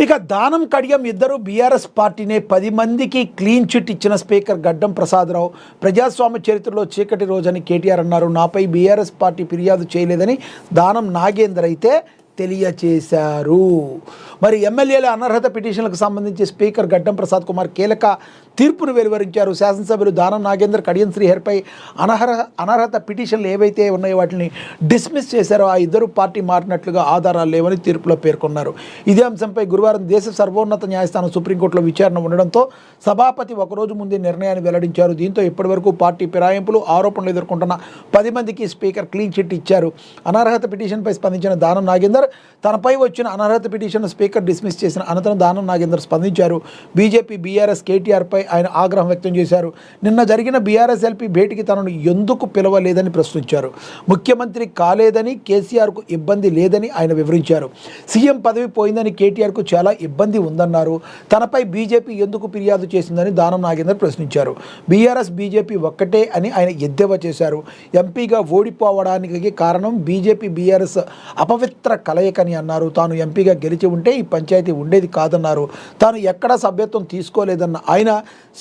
ఇక దానం కడియం ఇద్దరు బీఆర్ఎస్ పార్టీనే 10 మందికి క్లీన్ చిట్ ఇచ్చిన స్పీకర్ గడ్డం ప్రసాదరావు ప్రజాస్వామ్య చరిత్రలో చీకటి రోజని కేటీఆర్ అన్నారు. నాపై బీఆర్ఎస్ పార్టీ ఫిర్యాదు చేయలేదని దానం నాగేందర్ అయితే తెలియచేశారు. మరి ఎమ్మెల్యేల అనర్హత పిటిషన్లకు సంబంధించి స్పీకర్ గడ్డం ప్రసాద్ కుమార్ కీలక తీర్పును వెలువరించారు. శాసనసభ్యులు దానం నాగేందర్ కడియం శ్రీహరిపై అనర్హత పిటిషన్లు ఏవైతే ఉన్నాయో వాటిని డిస్మిస్ చేశారో ఆ ఇద్దరు పార్టీ మారినట్లుగా ఆధారాలు లేవని తీర్పులో పేర్కొన్నారు. ఇదే అంశంపై గురువారం దేశ సర్వోన్నత న్యాయస్థానం సుప్రీంకోర్టులో విచారణ ఉండడంతో సభాపతి ఒకరోజు ముందే నిర్ణయాన్ని వెల్లడించారు. దీంతో ఇప్పటివరకు పార్టీ ఫిరాయింపులు ఆరోపణలు ఎదుర్కొంటున్న 10 మందికి స్పీకర్ క్లీన్ చిట్ ఇచ్చారు. అనర్హత పిటిషన్పై స్పందించిన దానం నాగేందర్ తనపై వచ్చిన అనర్హత పిటిషన్ స్పీకర్ డిస్మిస్ చేసిన అనంతరం దానం నాగేందర్ స్పందించారు. బీజేపీ బీఆర్ఎస్ కేటీఆర్పై ఆయన ఆగ్రహం వ్యక్తం చేశారు. నిన్న జరిగిన బీఆర్ఎస్ ఎల్పీ భేటీకి తనను ఎందుకు పిలవలేదని ప్రశ్నించారు. ముఖ్యమంత్రి కాలేదని, కేసీఆర్కు ఇబ్బంది లేదని ఆయన వివరించారు. సీఎం పదవి పోయిందని కేటీఆర్కు చాలా ఇబ్బంది ఉందన్నారు. తనపై బీజేపీ ఎందుకు ఫిర్యాదు చేసిందని దానం నాగేందర్ ప్రశ్నించారు. బీఆర్ఎస్ బీజేపీ ఒక్కటే అని ఆయన ఎద్దేవా చేశారు. ఎంపీగా ఓడిపోవడానికి కారణం బీజేపీ బీఆర్ఎస్ అపవిత్ర కలయికని అన్నారు. తాను ఎంపీగా గెలిచి ఉంటే ఈ పంచాయతీ ఉండేది కాదన్నారు. తాను ఎక్కడా సభ్యత్వం తీసుకోలేదన్న ఆయన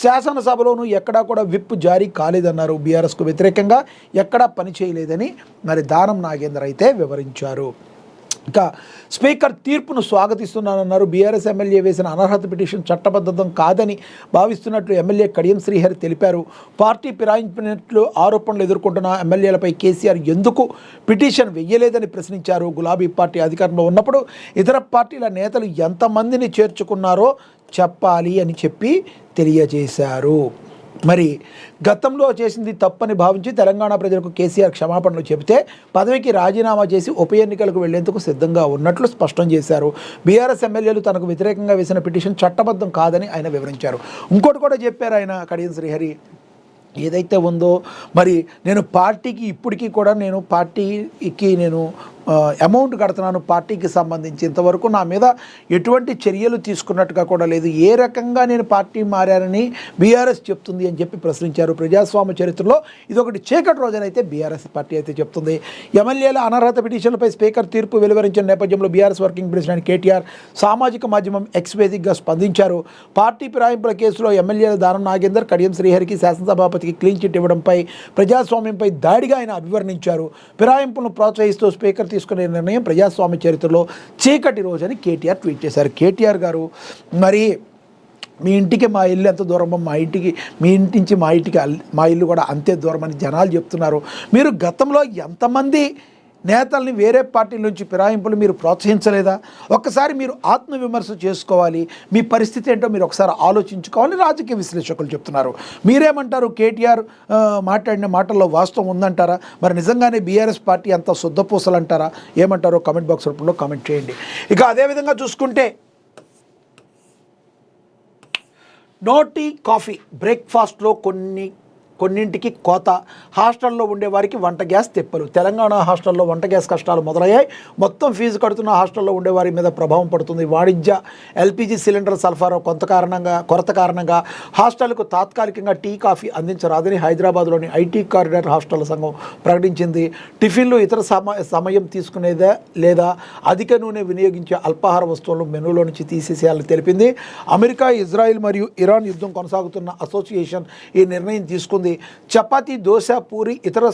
శాసనసభలోనూ ఎక్కడా కూడా విప్ జారీ కాలేదన్నారు. బీఆర్ఎస్కు వ్యతిరేకంగా ఎక్కడా పని చేయలేదని మరి దానం నాగేందర్ అయితే వివరించారు. ఇక స్పీకర్ తీర్పును స్వాగతిస్తున్నానన్నారు. బీఆర్ఎస్ ఎమ్మెల్యే వేసిన అనర్హత పిటిషన్ చట్టబద్ధం కాదని భావిస్తున్నట్లు ఎమ్మెల్యే కడియం శ్రీహరి తెలిపారు. పార్టీ ఫిరాయించినట్లు ఆరోపణలు ఎదుర్కొంటున్న ఎమ్మెల్యేలపై కేసీఆర్ ఎందుకు పిటిషన్ వెయ్యలేదని ప్రశ్నించారు. గులాబీ పార్టీ అధికారంలో ఉన్నప్పుడు ఇతర పార్టీల నేతలు ఎంతమందిని చేర్చుకున్నారో చెప్పాలి అని చెప్పి తెలియజేశారు. మరి గతంలో చేసింది తప్పని భావించి తెలంగాణ ప్రజలకు కేసీఆర్ క్షమాపణలు చెబితే పదవికి రాజీనామా చేసి ఉప ఎన్నికలకు వెళ్లేందుకు సిద్ధంగా ఉన్నట్లు స్పష్టం చేశారు. బీఆర్ఎస్ ఎమ్మెల్యేలు తనకు వ్యతిరేకంగా వేసిన పిటిషన్ చట్టబద్ధం కాదని ఆయన వివరించారు. ఇంకోటి కూడా చెప్పారు ఆయన కడియం శ్రీహరి. ఏదైతే ఉందో మరి నేను పార్టీకి ఇప్పటికీ కూడా నేను పార్టీకి నేను అమౌంట్ కడుతున్నాను. పార్టీకి సంబంధించి ఇంతవరకు నా మీద ఎటువంటి చర్యలు తీసుకున్నట్టుగా కూడా లేదు. ఏ రకంగా నేను పార్టీ మారానని బీఆర్ఎస్ చెప్తుంది అని చెప్పి ప్రశ్నించారు. ప్రజాస్వామ్య చరిత్రలో ఇదొకటి చీకటి రోజునైతే బీఆర్ఎస్ పార్టీ అయితే చెప్తుంది. ఎమ్మెల్యేల అనర్హత పిటిషన్లపై స్పీకర్ తీర్పు వెలువరించిన నేపథ్యంలో బీఆర్ఎస్ వర్కింగ్ ప్రెసిడెంట్ కేటీఆర్ సామాజిక మాధ్యమం ఎక్స్ వేదికగా స్పందించారు. పార్టీ ఫిరాయింపుల కేసులో ఎమ్మెల్యేల దానం నాగేందర్, కడియం శ్రీహరికి శాసనసభాపతికి క్లీన్ చిట్ ఇవ్వడంపై ప్రజాస్వామ్యంపై దాడిగా ఆయన అభివర్ణించారు. ఫిరాయింపులను ప్రోత్సహిస్తూ స్పీకర్ తీసుకునే నిర్ణయం ప్రజాస్వామ్య చరిత్రలో చీకటి రోజని కేటీఆర్ ట్వీట్ చేశారు. కేటీఆర్ గారు మరి మీ ఇంటికి మా ఇల్లు ఎంత దూరమో మీ ఇంటి నుంచి మా ఇల్లు కూడా అంతే దూరం అని జనాలు చెప్తున్నారు. మీరు గతంలో ఎంతమంది నేతల్ని వేరే పార్టీల నుంచి ఫిరాయింపులు మీరు ప్రోత్సహించలేదా? ఒక్కసారి మీరు ఆత్మవిమర్శ చేసుకోవాలి. మీ పరిస్థితి ఏంటో మీరు ఒకసారి ఆలోచించుకోవాలి. రాజకీయ విశ్లేషకులు చెప్తున్నారు. మీరేమంటారు? కేటీఆర్ మాట్లాడిన మాటల్లో వాస్తవం ఉందంటారా? మరి నిజంగానే బీఆర్ఎస్ పార్టీ అంత శుద్ధపూసలు అంటారా? ఏమంటారో కామెంట్ బాక్స్ రూపంలో కామెంట్ చేయండి. ఇక అదేవిధంగా చూసుకుంటే నోటీ కాఫీ బ్రేక్ఫాస్ట్లో కొన్నింటికి కోత. హాస్టల్లో ఉండేవారికి వంట గ్యాస్ తిప్పలు. తెలంగాణ హాస్టల్లో వంట గ్యాస్ కష్టాలు మొదలయ్యాయి. మొత్తం ఫీజు కడుతున్న హాస్టల్లో ఉండేవారి మీద ప్రభావం పడుతుంది. వాణిజ్య ఎల్పీజీ సిలిండర్ సరఫరా కొరత కారణంగా హాస్టల్కు తాత్కాలికంగా టీ కాఫీ అందించరాదని హైదరాబాద్లోని ఐటీ కారిడార్ హాస్టల్ సంఘం ప్రకటించింది. టిఫిన్లు ఇతర సమయం తీసుకునేదా లేదా అధిక నూనె వినియోగించే అల్పాహార వస్తువులను మెనూలో నుంచి తీసేసేయాలని తెలిపింది. అమెరికా, ఇజ్రాయిల్ మరియు ఇరాన్ యుద్ధం కొనసాగుతున్న అసోసియేషన్ ఈ నిర్ణయం తీసుకుంది. చపాతీ, దోశ, పూరి ఇతర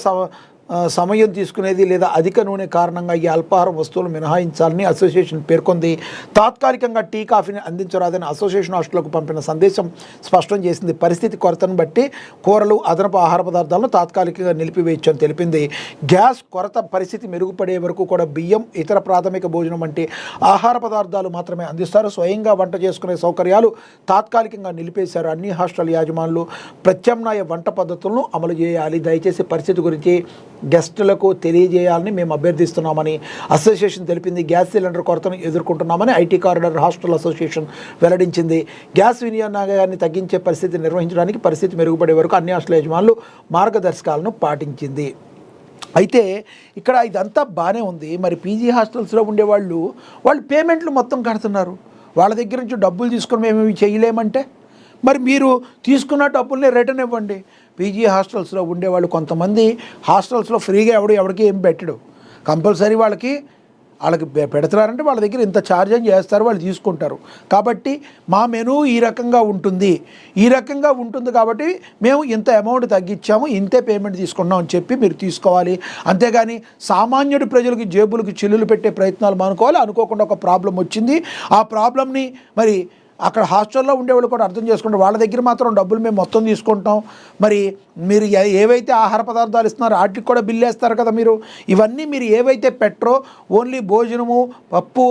సమయం తీసుకునేది లేదా అధిక నూనె కారణంగా ఈ అల్పాహారం వస్తువులు మినహాయించాలని అసోసియేషన్ పేర్కొంది. తాత్కాలికంగా టీ కాఫీని అందించరాదని అసోసియేషన్ హాస్టల్కు పంపిన సందేశం స్పష్టం చేసింది. పరిస్థితి కొరతను బట్టి కూరలు, అదనపు ఆహార పదార్థాలను తాత్కాలికంగా నిలిపివేయచ్చని తెలిపింది. గ్యాస్ కొరత పరిస్థితి మెరుగుపడే వరకు కూడా బియ్యం, ఇతర ప్రాథమిక భోజనం వంటి ఆహార పదార్థాలు మాత్రమే అందిస్తారు. స్వయంగా వంట చేసుకునే సౌకర్యాలు తాత్కాలికంగా నిలిపేశారు. అన్ని హాస్టల్ యాజమానులు ప్రత్యామ్నాయ వంట పద్ధతులను అమలు చేయాలి. దయచేసి పరిస్థితి గురించి గెస్టులకు తెలియజేయాలని మేము అభ్యర్థిస్తున్నామని అసోసియేషన్ తెలిపింది. గ్యాస్ సిలిండర్ కొరతను ఎదుర్కొంటున్నామని ఐటీ కారిడార్ హాస్టల్ అసోసియేషన్ వెల్లడించింది. గ్యాస్ వినియోగాన్ని తగ్గించే పరిస్థితి నిర్వహించడానికి పరిస్థితి మెరుగుపడే వరకు అన్ని హాస్టల్ యజమానులు మార్గదర్శకాలను పాటించింది. అయితే ఇక్కడ ఇదంతా బాగానే ఉంది. మరి పీజీ హాస్టల్స్లో ఉండేవాళ్ళు పేమెంట్లు మొత్తం కడుతున్నారు. వాళ్ళ దగ్గర నుంచి డబ్బులు తీసుకొని మేము ఇవి చేయలేమంటే మరి మీరు తీసుకున్న డబ్బుల్ని రిటర్న్ ఇవ్వండి. పీజీ హాస్టల్స్లో ఉండేవాళ్ళు కొంతమంది హాస్టల్స్లో ఫ్రీగా ఎవరికి ఏం పెట్టడు. కంపల్సరీ వాళ్ళకి వాళ్ళకి పెడుతున్నారంటే వాళ్ళ దగ్గర ఇంత ఛార్జ్ అని చేస్తారు, వాళ్ళు తీసుకుంటారు. కాబట్టి మా మెనూ ఈ రకంగా ఉంటుంది, కాబట్టి మేము ఇంత అమౌంట్ తగ్గించాము, ఇంతే పేమెంట్ తీసుకున్నాం అని చెప్పి మీరు తీసుకోవాలి. అంతేగాని సామాన్యుడి ప్రజలకి జేబులకి చిల్లులు పెట్టే ప్రయత్నాలు మానుకోవాలి. అనుకోకుండా ఒక ప్రాబ్లం వచ్చింది, ఆ ప్రాబ్లమ్ని మరి అక్కడ హాస్టల్లో ఉండేవాళ్ళు కూడా అర్థం చేసుకుంటారు. వాళ్ళ దగ్గర మాత్రం డబ్బులు మేము మొత్తం తీసుకుంటాం, మరి మీరు ఏవైతే ఆహార పదార్థాలు ఇస్తున్నారో వాటికి కూడా బిల్లు వేస్తారు కదా మీరు. ఇవన్నీ మీరు ఏవైతే పెట్టరో, ఓన్లీ భోజనము, పప్పు,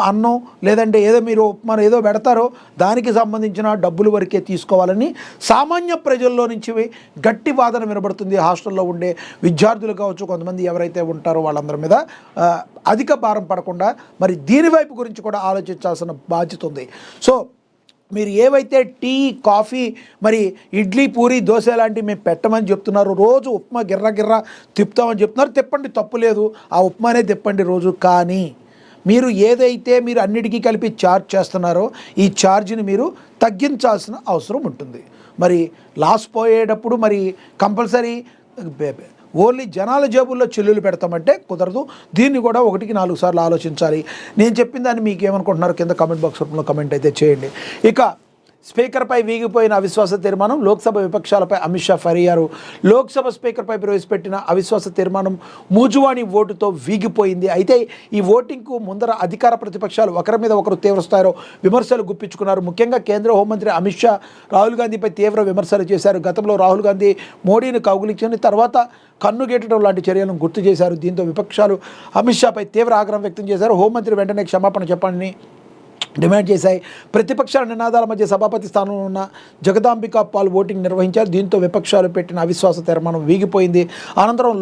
అన్నం, లేదంటే ఏదో మీరు ఉప్మా ఏదో పెడతారో దానికి సంబంధించిన డబ్బులు వరకే తీసుకోవాలని సామాన్య ప్రజల్లో నుంచి గట్టి వాదన వినబడుతుంది. హాస్టల్లో ఉండే విద్యార్థులు కావచ్చు, కొంతమంది ఎవరైతే ఉంటారో వాళ్ళందరి మీద అధిక భారం పడకుండా మరి దీనివైపు గురించి కూడా ఆలోచించాల్సిన బాధ్యత ఉంది. సో మీరు ఏవైతే టీ, కాఫీ, మరి ఇడ్లీ, పూరి, దోశ లాంటివి మేము పెట్టమని చెప్తున్నారు, రోజు ఉప్మా గిర్ర తిప్పుతామని చెప్తున్నారు, తిప్పండి, తప్పు లేదు, ఆ ఉప్మానే తిప్పండి రోజు. కానీ మీరు ఏదైతే మీరు అన్నిటికీ కలిపి ఛార్జ్ చేస్తున్నారో ఈ ఛార్జ్ని మీరు తగ్గించాల్సిన అవసరం ఉంటుంది. మరి లాస్ పోయేటప్పుడు మరి కంపల్సరీ ఓన్లీ జనాల జేబుల్లో చిల్లులు పెడతామంటే కుదరదు. దీన్ని కూడా 1-4 సార్లు ఆలోచించాలి. నేను చెప్పిన దాన్ని మీకు ఏమనుకుంటున్నారో కింద కామెంట్ బాక్స్ రూపంలో కామెంట్ అయితే చేయండి. ఇక స్పీకర్పై వీగిపోయిన అవిశ్వాస తీర్మానం, లోక్సభ విపక్షాలపై అమిత్ షా ఫిర్యాదు. లోక్సభ స్పీకర్పై ప్రవేశపెట్టిన అవిశ్వాస తీర్మానం మూజువాణి ఓటుతో వీగిపోయింది. అయితే ఈ ఓటింగ్కు ముందర అధికార ప్రతిపక్షాలు ఒకరి మీద ఒకరు తీవ్ర స్థాయిలో విమర్శలు గుప్పించుకున్నారు. ముఖ్యంగా కేంద్ర హోంమంత్రి అమిత్ షా రాహుల్ గాంధీపై తీవ్ర విమర్శలు చేశారు. గతంలో రాహుల్ గాంధీ మోడీని కౌగిలించిన తర్వాత కన్నుగేటడం లాంటి చర్యలను గుర్తు చేశారు. దీంతో విపక్షాలు అమిత్ షాపై తీవ్ర ఆగ్రహం వ్యక్తం చేశారు. హోంమంత్రి వెంటనే క్షమాపణ చెప్పాలని డిమాండ్ చేశాయి. ప్రతిపక్షాల నినాదాల మధ్య సభాపతి స్థానంలో ఉన్న జగదాంబికా పాల్ ఓటింగ్ నిర్వహించారు. దీంతో విపక్షాలు పెట్టిన అవిశ్వాస తీర్మానం వీగిపోయింది. అనంతరం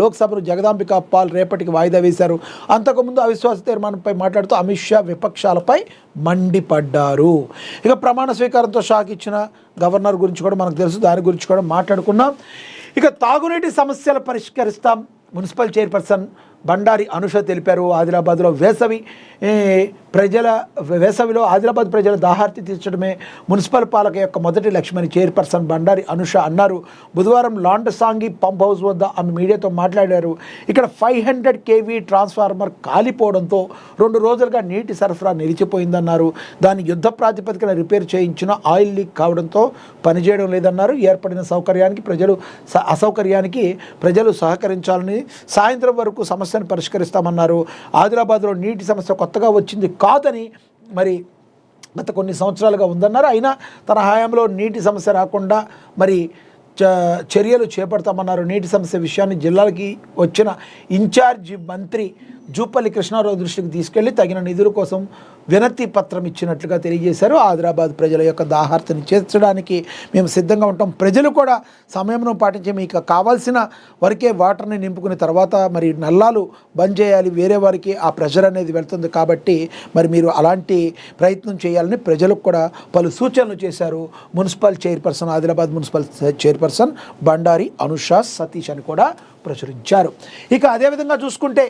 లోక్సభను జగదాంబికా పాల్ రేపటికి వాయిదా వేశారు. అంతకుముందు అవిశ్వాస తీర్మానంపై మాట్లాడుతూ అమిత్ షా విపక్షాలపై మండిపడ్డారు. ఇక ప్రమాణ స్వీకారంతో షాక్ ఇచ్చిన గవర్నర్ గురించి కూడా మనకు తెలుసు, దాని గురించి కూడా మాట్లాడుకున్నాం. ఇక తాగునీటి సమస్యలు పరిష్కరిస్తాం మున్సిపల్ చైర్పర్సన్ బండారి అనుష తెలిపారు. ఆదిలాబాద్లో వేసవిలో ఆదిలాబాద్ ప్రజల దాహార్తి తీర్చడమే మున్సిపల్ పాలక యొక్క మొదటి లక్ష్యమని చైర్పర్సన్ బండారి అనుష అన్నారు. బుధవారం లాండసాంగి పంప్ హౌస్ వద్ద ఆమె మీడియాతో మాట్లాడారు. ఇక్కడ 500 kV ట్రాన్స్ఫార్మర్ కాలిపోవడంతో 2 రోజులుగా నీటి సరఫరా నిలిచిపోయిందన్నారు. దాన్ని యుద్ధ ప్రాతిపదికన రిపేర్ చేయించిన ఆయిల్ లీక్ కావడంతో పనిచేయడం లేదన్నారు. ఏర్పడిన అసౌకర్యానికి ప్రజలు సహకరించాలని, సాయంత్రం వరకు సమస్యను పరిష్కరిస్తామన్నారు. ఆదిలాబాద్లో నీటి సమస్య కొత్తగా వచ్చింది కాదని మరి గత కొన్ని సంవత్సరాలుగా ఉందన్నారు. అయినా తన హయాంలో నీటి సమస్య రాకుండా మరి చర్యలు చేపడతామన్నారు. నీటి సమస్య విషయాన్ని జిల్లాలకి వచ్చిన ఇన్ఛార్జి మంత్రి జూపల్లి కృష్ణారావు దృష్టికి తీసుకెళ్లి తగిన నిధుల కోసం వినతి పత్రం ఇచ్చినట్లుగా తెలియజేశారు. ఆదిలాబాద్ ప్రజల యొక్క దాహార్తిని చేర్చడానికి మేము సిద్ధంగా ఉంటాం. ప్రజలు కూడా సమయంలో పాటించి మీకు కావాల్సిన వరకే వాటర్ని నింపుకున్న తర్వాత మరి నల్లాలు బంద్ చేయాలి, వేరే వారికి ఆ ప్రెషర్ అనేది వెళ్తుంది. కాబట్టి మరి మీరు అలాంటి ప్రయత్నం చేయాలని ప్రజలకు కూడా పలు సూచనలు చేశారు. Municipal chairperson, Adilabad municipal chairperson Bandari Anusha Satish అని కూడా ప్రచురించారు. ఇక అదేవిధంగా చూసుకుంటే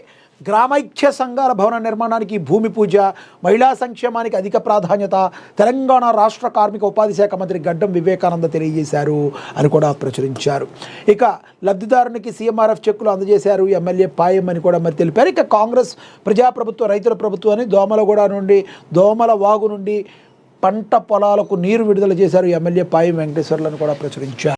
గ్రామైక్య సంఘాల భవన నిర్మాణానికి భూమి పూజ, మహిళా సంక్షేమానికి అధిక ప్రాధాన్యత తెలంగాణ రాష్ట్ర కార్మిక ఉపాధి శాఖ మంత్రి గడ్డం వివేకానంద తెలియజేశారు అని కూడా ప్రచురించారు. ఇక లబ్ధిదారునికి సీఎంఆర్ఎఫ్ చెక్కులు అందజేశారు ఎమ్మెల్యే పాయం అని కూడా మరి తెలిపారు. ఇక కాంగ్రెస్ ప్రజాప్రభుత్వ రైతుల ప్రభుత్వాన్ని దోమల వాగు నుండి పంట పొలాలకు నీరు విడుదల చేశారు ఎమ్మెల్యే పాయం వెంకటేశ్వర్లను కూడా ప్రచురించారు.